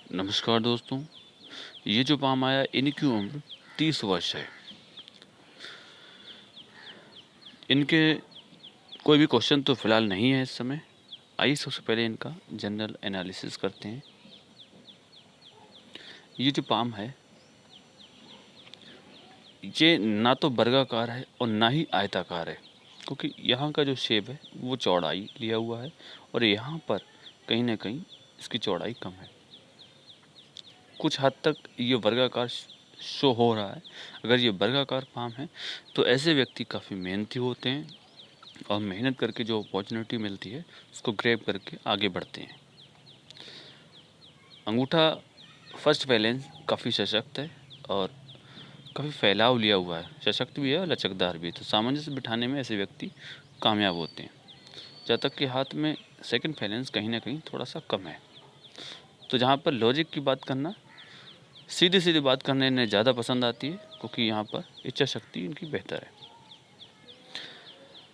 नमस्कार दोस्तों, ये जो पाम आया इनकी उम्र 30 वर्ष है। इनके कोई भी क्वेश्चन तो फिलहाल नहीं है इस समय। आइए सबसे पहले इनका जनरल एनालिसिस करते हैं। ये जो पाम है ये ना तो वर्गाकार है और ना ही आयताकार है, क्योंकि यहाँ का जो शेप है वो चौड़ाई लिया हुआ है और यहाँ पर कहीं ना कहीं इसकी चौड़ाई कम है। कुछ हद तक ये वर्गाकार शो हो रहा है। अगर ये वर्गाकार पाम है तो ऐसे व्यक्ति काफ़ी मेहनती होते हैं और मेहनत करके जो अपॉर्चुनिटी मिलती है उसको ग्रैब करके आगे बढ़ते हैं। अंगूठा फर्स्ट बैलेंस काफ़ी सशक्त है और काफ़ी फैलाव लिया हुआ है, सशक्त भी है और लचकदार भी है, तो सामंजस्य बिठाने में ऐसे व्यक्ति कामयाब होते हैं। जहाँ तक कि हाथ में सेकंड बैलेंस कहीं ना कहीं थोड़ा सा कम है। तो जहाँ पर लॉजिक की बात करना, सीधी सीधी बात करने इन्हें ज़्यादा पसंद आती है, क्योंकि यहाँ पर इच्छा शक्ति इनकी बेहतर है।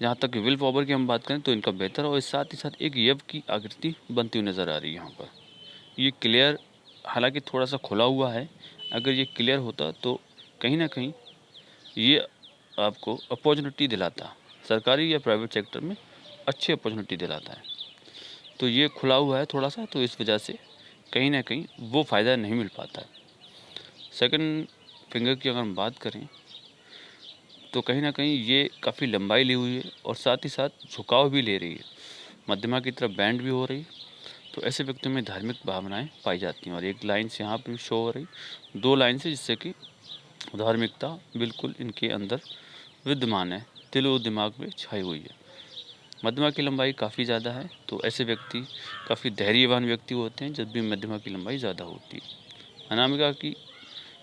जहाँ तक विल पावर की हम बात करें तो इनका बेहतर, और साथ ही साथ एक यव की आकृति बनती हुई नज़र आ रही है। यहाँ पर ये क्लियर, हालांकि थोड़ा सा खुला हुआ है, अगर ये क्लियर होता तो कहीं ना कहीं ये आपको अपॉर्चुनिटी दिलाता, सरकारी या प्राइवेट सेक्टर में अच्छी अपॉर्चुनिटी दिलाता है। तो ये खुला हुआ है थोड़ा सा, तो इस वजह से कहीं ना कहीं वो फ़ायदा नहीं मिल पाता है। सेकंड फिंगर की अगर हम बात करें तो कहीं ना कहीं ये काफ़ी लंबाई ली हुई है और साथ ही साथ झुकाव भी ले रही है, मध्यमा की तरफ बैंड भी हो रही है। तो ऐसे व्यक्तियों में धार्मिक भावनाएं पाई जाती हैं और एक लाइन से यहाँ पर भी शो हो रही, दो लाइन से, जिससे कि धार्मिकता बिल्कुल इनके अंदर विद्यमान है, दिलो दिमाग में छाई हुई है। मध्यमा की लंबाई काफ़ी ज़्यादा है, तो ऐसे व्यक्ति काफ़ी धैर्यवान व्यक्ति होते हैं जब भी मध्यमा की लंबाई ज़्यादा होती है। अनामिका की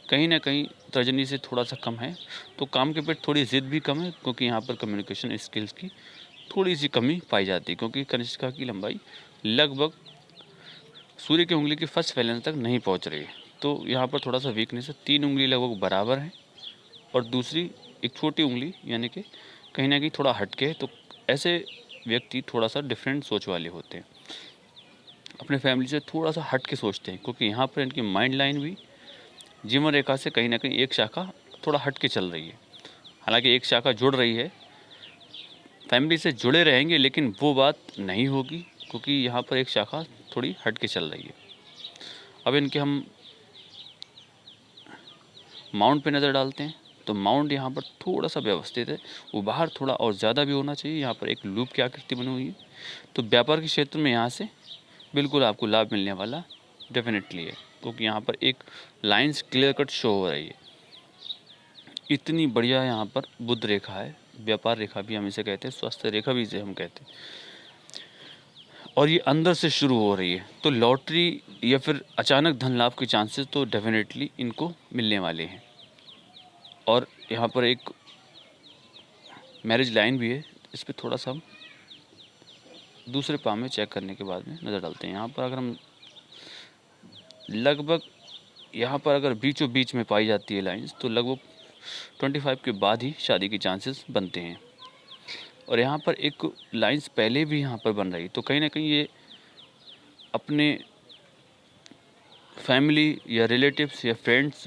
कहीं ना कहीं तर्जनी से थोड़ा सा कम है, तो काम के पेट थोड़ी ज़िद भी कम है, क्योंकि यहाँ पर कम्युनिकेशन स्किल्स की थोड़ी सी कमी पाई जाती है, क्योंकि कनिष्का की लंबाई लगभग सूर्य की उंगली के फर्स्ट बैलेंस तक नहीं पहुँच रही है। तो यहाँ पर थोड़ा सा वीकनेस है, 3 उंगली लगभग बराबर है और दूसरी एक छोटी उंगली यानी कि कहीं ना कहीं थोड़ा हटके है। तो ऐसे व्यक्ति थोड़ा सा डिफरेंट सोच वाले होते हैं, अपने फैमिली से थोड़ा सा हट के सोचते हैं, क्योंकि यहाँ पर इनकी माइंड लाइन भी जीवन रेखा से कहीं ना कहीं एक शाखा थोड़ा हट के चल रही है। हालांकि एक शाखा जुड़ रही है, फैमिली से जुड़े रहेंगे, लेकिन वो बात नहीं होगी, क्योंकि यहाँ पर एक शाखा थोड़ी हट के चल रही है। अब इनके हम माउंट पे नज़र डालते हैं, तो माउंट यहाँ पर थोड़ा सा व्यवस्थित है, वो बाहर थोड़ा और ज़्यादा भी होना चाहिए। यहाँ पर एक लूप की आकृति बनी हुई है, तो व्यापार के क्षेत्र में यहाँ से बिल्कुल आपको लाभ मिलने वाला डेफिनेटली है, क्योंकि यहाँ पर एक लाइंस क्लियर कट शो हो रही है। इतनी बढ़िया यहाँ पर बुद्ध रेखा है, व्यापार रेखा भी हम इसे कहते हैं, स्वास्थ्य रेखा भी इसे हम कहते हैं, और ये अंदर से शुरू हो रही है। तो लॉटरी या फिर अचानक धन लाभ के चांसेस तो डेफिनेटली इनको मिलने वाले हैं। और यहाँ पर एक मैरिज लाइन भी है, इस पर थोड़ा सा हम दूसरे पाम में चेक करने के बाद में नज़र डालते हैं। यहाँ पर अगर हम लगभग, यहाँ पर अगर बीचों बीच में पाई जाती है लाइंस, तो लगभग 25 के बाद ही शादी के चांसेस बनते हैं। और यहाँ पर एक लाइंस पहले भी यहाँ पर बन रही, तो कहीं ना कहीं ये अपने फैमिली या रिलेटिव्स या फ्रेंड्स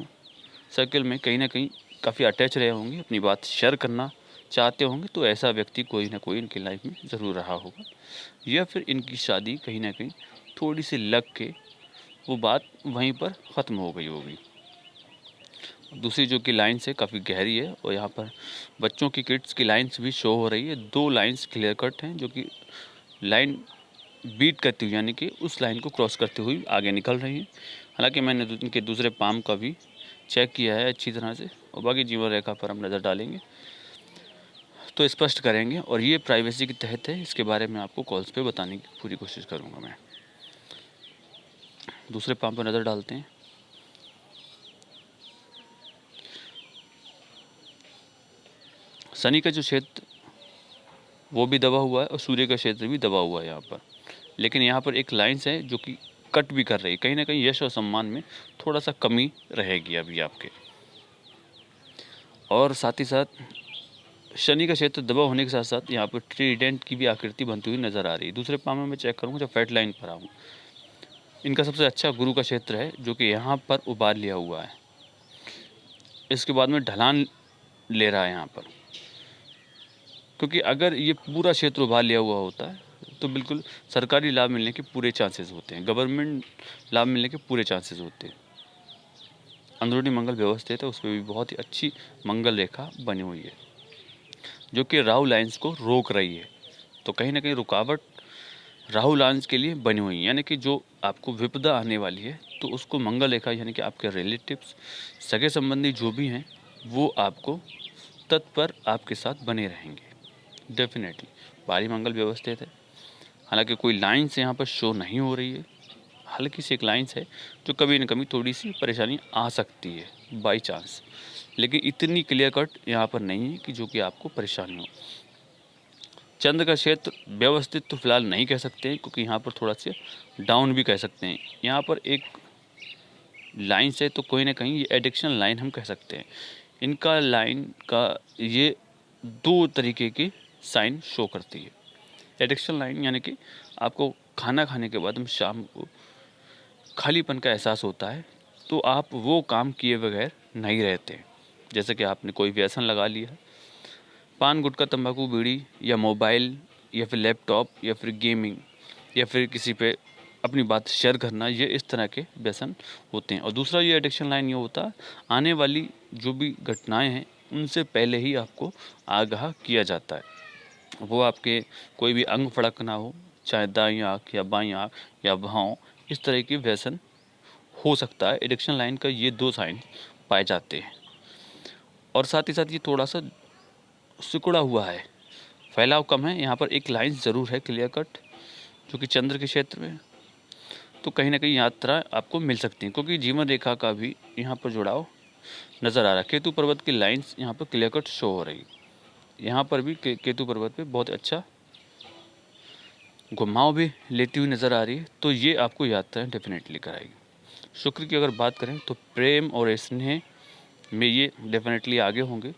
सर्कल में कहीं ना कहीं काफ़ी अटैच रहे होंगे, अपनी बात शेयर करना चाहते होंगे। तो ऐसा व्यक्ति कोई ना कोई इनकी लाइफ में ज़रूर रहा होगा, या फिर इनकी शादी कहीं ना कहीं थोड़ी सी लग के वो बात वहीं पर ख़त्म हो गई होगी। दूसरी जो कि लाइन्स है काफ़ी गहरी है, और यहाँ पर बच्चों की किड्स की लाइन्स भी शो हो रही है। दो लाइन्स क्लियर कट हैं जो कि लाइन बीट करती हुई, यानी कि उस लाइन को क्रॉस करते हुए आगे निकल रही हैं। हालांकि मैंने इनके दूसरे पाम का भी चेक किया है अच्छी तरह से, और बाकी जीवन रेखा पर हम नज़र डालेंगे तो स्पष्ट करेंगे, और ये प्राइवेसी के तहत है, इसके बारे में आपको कॉल्स पे बताने की पूरी कोशिश करूँगा। मैं दूसरे पाम पर नज़र डालते हैं। शनि का जो क्षेत्र वो भी दबा हुआ है और सूर्य का क्षेत्र भी दबा हुआ है यहाँ पर, लेकिन यहाँ पर एक लाइन्स है जो कि कट भी कर रही है। कहीं ना कहीं यश और सम्मान में थोड़ा सा कमी रहेगी अभी आपके, और साथ ही साथ शनि का क्षेत्र दबा होने के साथ साथ यहाँ पर ट्रीडेंट की भी आकृति बनती हुई नज़र आ रही है। दूसरे पाम में मैं चेक करूँगा जब फैट लाइन पर आऊँ, इनका सबसे अच्छा गुरु का क्षेत्र है जो कि यहाँ पर उबार लिया हुआ है। इसके बाद में ढलान ले रहा है यहाँ पर, क्योंकि अगर ये पूरा क्षेत्र उबार लिया हुआ होता है तो बिल्कुल सरकारी लाभ मिलने के पूरे चांसेस होते हैं, गवर्नमेंट लाभ मिलने के पूरे चांसेस होते हैं। अंदरूनी मंगल व्यवस्थित है, उस पर भी बहुत ही अच्छी मंगल रेखा बनी हुई है जो कि राहु लाइन्स को रोक रही है। तो कहीं ना कहीं रुकावट राहु लाइन्स के लिए बनी हुई है, यानी कि जो आपको विपदा आने वाली है तो उसको मंगल रेखा यानी कि आपके रिलेटिव्स, सगे संबंधी जो भी हैं वो आपको तत्पर आपके साथ बने रहेंगे डेफिनेटली। भारी मंगल व्यवस्थित है, हालांकि कोई लाइन्स यहाँ पर शो नहीं हो रही है, हल्की सी एक लाइन्स है जो कभी न कभी थोड़ी सी परेशानी आ सकती है बाई चांस, लेकिन इतनी क्लियर कट यहाँ पर नहीं है कि जो कि आपको परेशानी हो। चंद्र का क्षेत्र व्यवस्थित तो फिलहाल नहीं कह सकते हैं, क्योंकि यहाँ पर थोड़ा सा डाउन भी कह सकते हैं। यहाँ पर एक लाइन्स है तो कोई ना कहीं ये एडिक्शनल लाइन हम कह सकते हैं। इनका लाइन का ये दो तरीके की साइन शो करती है। एडिक्शनल लाइन यानी कि आपको खाना खाने के बाद हम शाम को खालीपन का एहसास होता है तो आप वो काम किए बगैर नहीं रहते, जैसे कि आपने कोई व्यसन लगा लिया, पान गुटखा तंबाकू बीड़ी या मोबाइल या फिर लैपटॉप या फिर गेमिंग या फिर किसी पे अपनी बात शेयर करना, ये इस तरह के व्यसन होते हैं। और दूसरा ये एडिक्शन लाइन ये होता है, आने वाली जो भी घटनाएं हैं उनसे पहले ही आपको आगाह किया जाता है। वो आपके कोई भी अंग फड़कना हो, चाहे दाईं आँख या बाईं आँख या भौं, इस तरह की व्यसन हो सकता है। एडिक्शन लाइन का ये दो साइन पाए जाते हैं। और साथ ही साथ ये थोड़ा सा सिकुड़ा हुआ है, फैलाव कम है। यहाँ पर एक लाइन ज़रूर है क्लियर कट जो कि चंद्र के क्षेत्र में, तो कहीं ना कहीं यात्रा आपको मिल सकती है, क्योंकि जीवन रेखा का भी यहाँ पर जुड़ाव नज़र आ रहा है। केतु पर्वत की लाइन्स यहाँ पर क्लियर कट शो हो रही, यहाँ पर भी केतु पर्वत पे बहुत अच्छा घुमाव भी लेती हुई नज़र आ रही है, तो ये आपको यात्रा डेफिनेटली कराएगी। शुक्र की अगर बात करें तो प्रेम और स्नेह में ये डेफिनेटली आगे होंगे,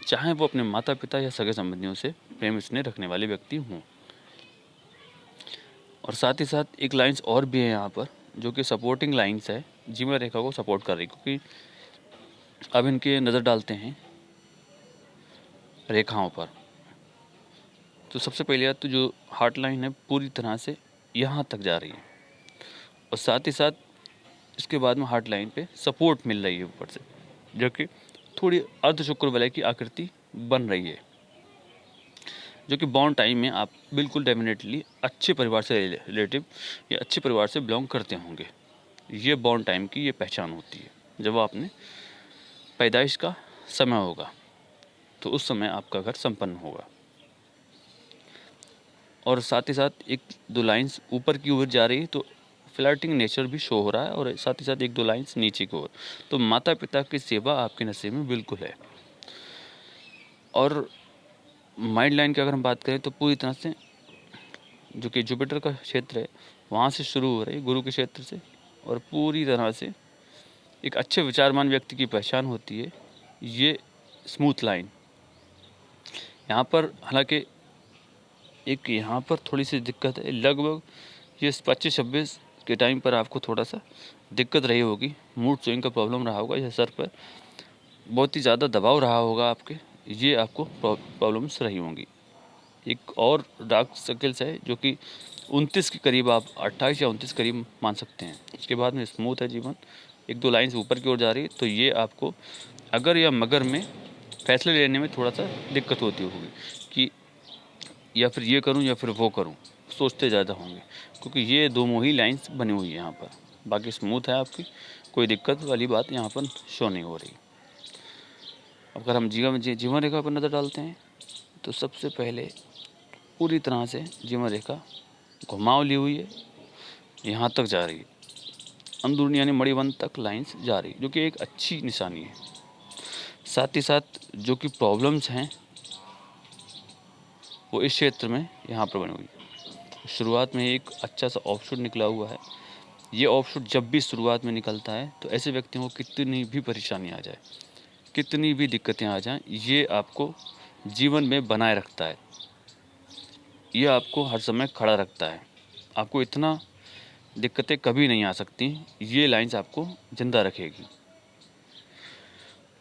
चाहे वो अपने माता पिता या सगे संबंधियों से प्रेम स्नेह रखने वाले व्यक्ति हों। और साथ ही साथ एक लाइन्स और भी है यहाँ पर जो कि सपोर्टिंग लाइन्स है, जीवन रेखा को सपोर्ट कर रही, क्योंकि अब इनके नज़र डालते हैं रेखाओं पर। तो सबसे पहले बात तो जो हार्ट लाइन है पूरी तरह से यहाँ तक जा रही है, और साथ ही साथ इसके बाद में हार्ट लाइन पे सपोर्ट मिल रही है ऊपर से, जो कि थोड़ी अर्ध शुक्र वलय की आकृति बन रही है, जो कि बॉन्ड टाइम में आप बिल्कुल डेफिनेटली अच्छे परिवार से रिलेटिव या अच्छे परिवार से बिलोंग करते होंगे। ये बॉन्ड टाइम की ये पहचान होती है। जब आपने पैदाइश का समय होगा तो उस समय आपका घर संपन्न होगा। और साथ ही साथ एक दो लाइंस ऊपर की ओर जा रही है तो फ्लर्टिंग नेचर भी शो हो रहा है, और साथ ही साथ एक दो लाइंस नीचे की ओर, तो माता पिता की सेवा आपके नसीब में बिल्कुल है। और माइंड लाइन की अगर हम बात करें तो पूरी तरह से जो कि जुपिटर का क्षेत्र है वहाँ से शुरू हो रही है, गुरु के क्षेत्र से, और पूरी तरह से एक अच्छे विचारमान व्यक्ति की पहचान होती है ये स्मूथ लाइन। यहाँ पर हालांकि एक यहाँ पर थोड़ी सी दिक्कत है, लगभग ये 25-26 के टाइम पर आपको थोड़ा सा दिक्कत रही होगी, मूड स्विंग का प्रॉब्लम रहा होगा, या सर पर बहुत ही ज़्यादा दबाव रहा होगा आपके, ये आपको प्रॉब्लम्स रही होंगी। एक और डार्क सर्कल्स है जो कि 29 के करीब, आप 28 या 29 करीब मान सकते हैं। उसके बाद में स्मूथ है जीवन, एक दो लाइंस ऊपर की ओर जा रही है, तो ये आपको अगर या मगर में फैसले लेने में थोड़ा सा दिक्कत होती होगी कि या फिर ये करूं या फिर वो करूं, सोचते ज़्यादा होंगे, क्योंकि ये दो ही लाइंस बनी हुई है यहाँ पर। बाकी स्मूथ है आपकी, कोई दिक्कत वाली बात यहाँ पर शो नहीं हो रही। अगर हम जीवन रेखा पर नज़र डालते हैं तो सबसे पहले पूरी तरह से जीवन रेखा घुमाव ली हुई है, यहाँ तक जा रही है, अंदरूनी यानी मणिबंध तक लाइंस जा रही, जो कि एक अच्छी निशानी है। साथ ही साथ जो कि प्रॉब्लम्स हैं वो इस क्षेत्र में यहाँ पर बनी हुई है। शुरुआत में एक अच्छा सा ऑफशूट निकला हुआ है, ये ऑफशूट जब भी शुरुआत में निकलता है तो ऐसे व्यक्तियों को कितनी भी परेशानी आ जाए, कितनी भी दिक्कतें आ जाएं, ये आपको जीवन में बनाए रखता है, ये आपको हर समय खड़ा रखता है, आपको इतना दिक्कतें कभी नहीं आ सकती, ये लाइंस आपको जिंदा रखेगी।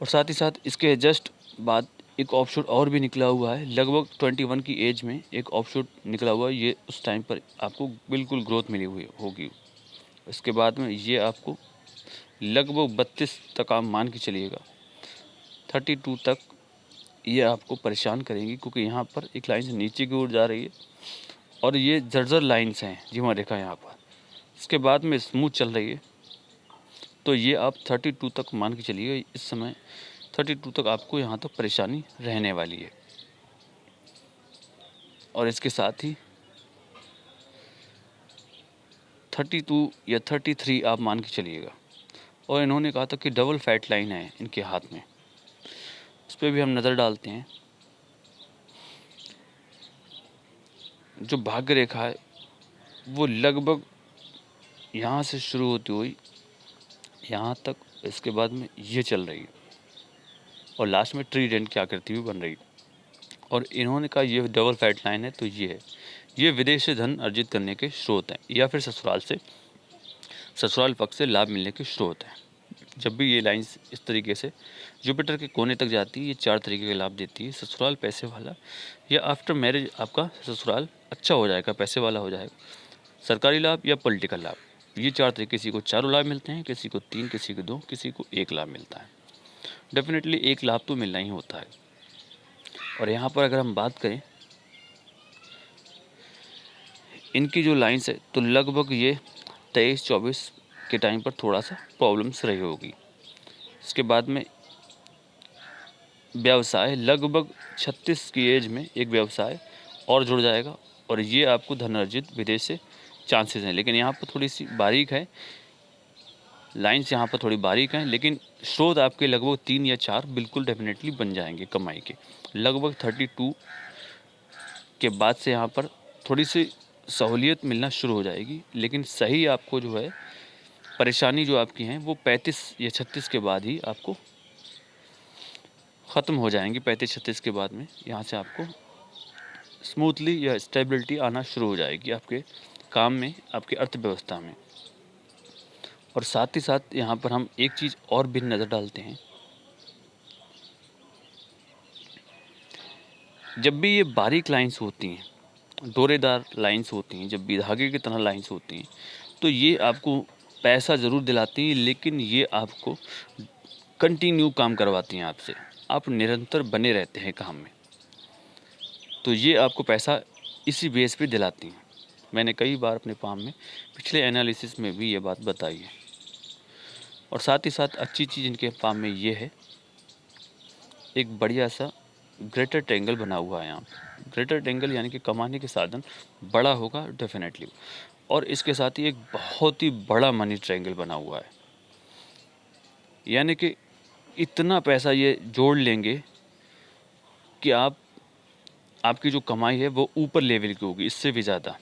और साथ ही साथ इसके जस्ट बाद एक ऑफशूट और भी निकला हुआ है, लगभग 21 की एज में एक ऑफशूट निकला हुआ है। ये उस टाइम पर आपको बिल्कुल ग्रोथ मिली हुई होगी। इसके बाद में ये आपको लगभग 32 तक आप मान के चलिएगा, 32 तक ये आपको परेशान करेंगी, क्योंकि यहाँ पर एक लाइन से नीचे की ओर जा रही है और ये जर्जर लाइंस हैं जीवा रेखा यहाँ पर। इसके बाद में स्मूथ चल रही है, तो ये आप 32 तक मान के चलिए। इस समय 32 तक आपको यहाँ तक परेशानी रहने वाली है। और इसके साथ ही 32 या 33 आप मान के चलिएगा। और इन्होंने कहा था कि डबल फैट लाइन है इनके हाथ में, उस पर भी हम नज़र डालते हैं। जो भाग्य रेखा है वो लगभग यहाँ से शुरू होती हुई यहाँ तक, इसके बाद में ये चल रही है और लास्ट में ट्रीडेंट की आकृति भी बन रही है। और इन्होंने कहा ये डबल फैट लाइन है, तो ये है, ये विदेश से धन अर्जित करने के स्रोत हैं, या फिर ससुराल पक्ष से लाभ मिलने के स्रोत हैं। जब भी ये लाइंस इस तरीके से जुपिटर के कोने तक जाती है, ये 4 तरीके के लाभ देती है। ससुराल पैसे वाला, या आफ्टर मैरिज आपका ससुराल अच्छा हो जाएगा, पैसे वाला हो जाएगा, सरकारी लाभ या पॉलिटिकल लाभ, ये 4 तरीके। किसी को 4 लाभ मिलते हैं, किसी को 3, किसी को 2, किसी को 1 लाभ मिलता है। डेफिनेटली 1 लाभ तो मिलना ही होता है। और यहाँ पर अगर हम बात करें इनकी जो लाइंस है, तो लगभग ये 23-24 के टाइम पर थोड़ा सा प्रॉब्लम्स रही होगी। इसके बाद में व्यवसाय, लगभग 36 की एज में एक व्यवसाय और जुड़ जाएगा, और ये आपको धन अर्जित विदेश से चांसेस हैं। लेकिन यहाँ पर थोड़ी सी बारीक है लाइन्स, यहाँ पर थोड़ी बारीक हैं, लेकिन स्रोत आपके लगभग 3 या 4 बिल्कुल डेफिनेटली बन जाएंगे कमाई के। लगभग 32 के बाद से यहाँ पर थोड़ी सी सहूलियत मिलना शुरू हो जाएगी, लेकिन सही आपको जो है परेशानी जो आपकी हैं वो 35 या 36 के बाद ही आपको ख़त्म हो जाएंगी। 35-36 के बाद में यहाँ से आपको स्मूथली या स्टेबिलिटी आना शुरू हो जाएगी आपके काम में, आपकी अर्थव्यवस्था में। और साथ ही साथ यहाँ पर हम एक चीज़ और भी नज़र डालते हैं, जब भी ये बारीक लाइंस होती हैं, डोरेदार लाइंस होती हैं, जब भी धागे की तरह लाइंस होती हैं, तो ये आपको पैसा ज़रूर दिलाती हैं, लेकिन ये आपको कंटिन्यू काम करवाती हैं आपसे, आप निरंतर बने रहते हैं काम में, तो ये आपको पैसा इसी बेस पे दिलाती हैं। मैंने कई बार अपने पाम में पिछले एनालिसिस में भी ये बात बताई है। और साथ ही साथ अच्छी चीज़ इनके पाम में ये है, एक बढ़िया सा ग्रेटर ट्रायंगल बना हुआ है यहाँ पे। ग्रेटर ट्रायंगल यानी कि कमाने के साधन बड़ा होगा डेफिनेटली, और इसके साथ ही एक बहुत ही बड़ा मनी ट्रायंगल बना हुआ है, यानी कि इतना पैसा ये जोड़ लेंगे कि आपकी जो कमाई है वो ऊपर लेवल की होगी, इससे भी ज़्यादा।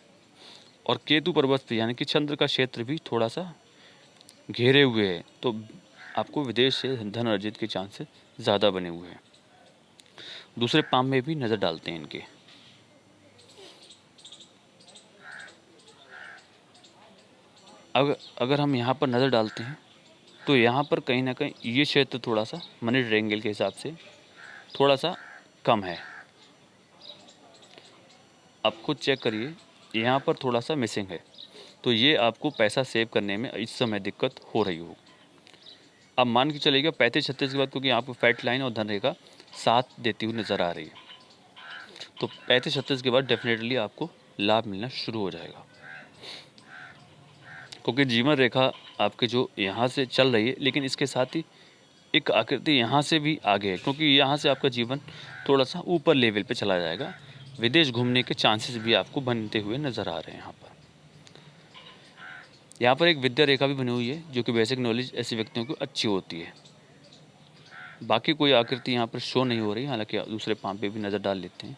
और केतु पर्वत पे यानी कि चंद्र का क्षेत्र भी थोड़ा सा घेरे हुए है, तो आपको विदेश से धन अर्जित के चांसेस ज़्यादा बने हुए हैं। दूसरे पाम में भी नज़र डालते हैं इनके। अगर हम यहाँ पर नज़र डालते हैं तो यहाँ पर कहीं ना कहीं ये क्षेत्र थोड़ा सा मनी ट्रायंगल के हिसाब से थोड़ा सा कम है। आप खुद चेक करिए, यहाँ पर थोड़ा सा मिसिंग है, तो ये आपको पैसा सेव करने में इस समय दिक्कत हो रही हो। अब मान के चलिएगा 35-36 के बाद, क्योंकि आपको फैट लाइन और धन रेखा साथ देती हुई नज़र आ रही है, तो 35-36 के बाद डेफिनेटली आपको लाभ मिलना शुरू हो जाएगा, क्योंकि जीवन रेखा आपके जो यहाँ से चल रही है, लेकिन इसके साथ ही एक आकृति यहाँ से भी आगे है, क्योंकि यहाँ से आपका जीवन थोड़ा सा ऊपर लेवल पे चला जाएगा। विदेश घूमने के चांसेस भी आपको बनते हुए नज़र आ रहे हैं। यहाँ पर एक विद्या रेखा भी बनी हुई है, जो कि बेसिक नॉलेज ऐसे व्यक्तियों को अच्छी होती है। बाकी कोई आकृति यहाँ पर शो नहीं हो रही, हालांकि दूसरे पाम पे भी नज़र डाल लेते हैं।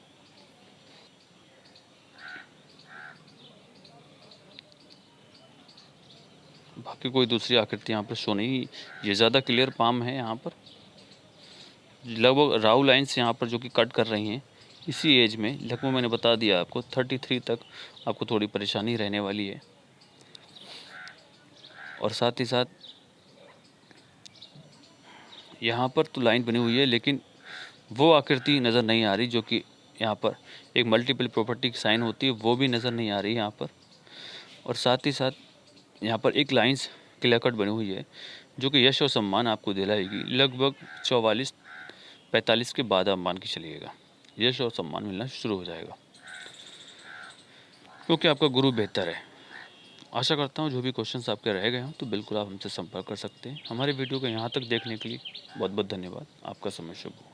बाकी कोई दूसरी आकृति यहाँ पर शो नहीं, ये ज़्यादा क्लियर पाम है। यहाँ पर लगभग राहु लाइन्स यहाँ पर जो कि कट कर रही हैं इसी एज में, लगभग मैंने बता दिया आपको 33 तक आपको थोड़ी परेशानी रहने वाली है। और साथ ही साथ यहाँ पर तो लाइन बनी हुई है, लेकिन वो आकृति नज़र नहीं आ रही जो कि यहाँ पर एक मल्टीपल प्रॉपर्टी की साइन होती है, वो भी नज़र नहीं आ रही यहाँ पर। और साथ ही साथ यहाँ पर एक लाइंस क्लियर कट बनी हुई है जो कि यश और सम्मान आपको दिलाएगी। लगभग 44-45 के बाद आप मान के चलिएगा यश और सम्मान मिलना शुरू हो जाएगा, क्योंकि आपका गुरु बेहतर है। आशा करता हूँ जो भी क्वेश्चंस आपके रह गए हों तो बिल्कुल आप हमसे संपर्क कर सकते हैं। हमारे वीडियो को यहाँ तक देखने के लिए बहुत बहुत धन्यवाद। आपका समय शुभ हो।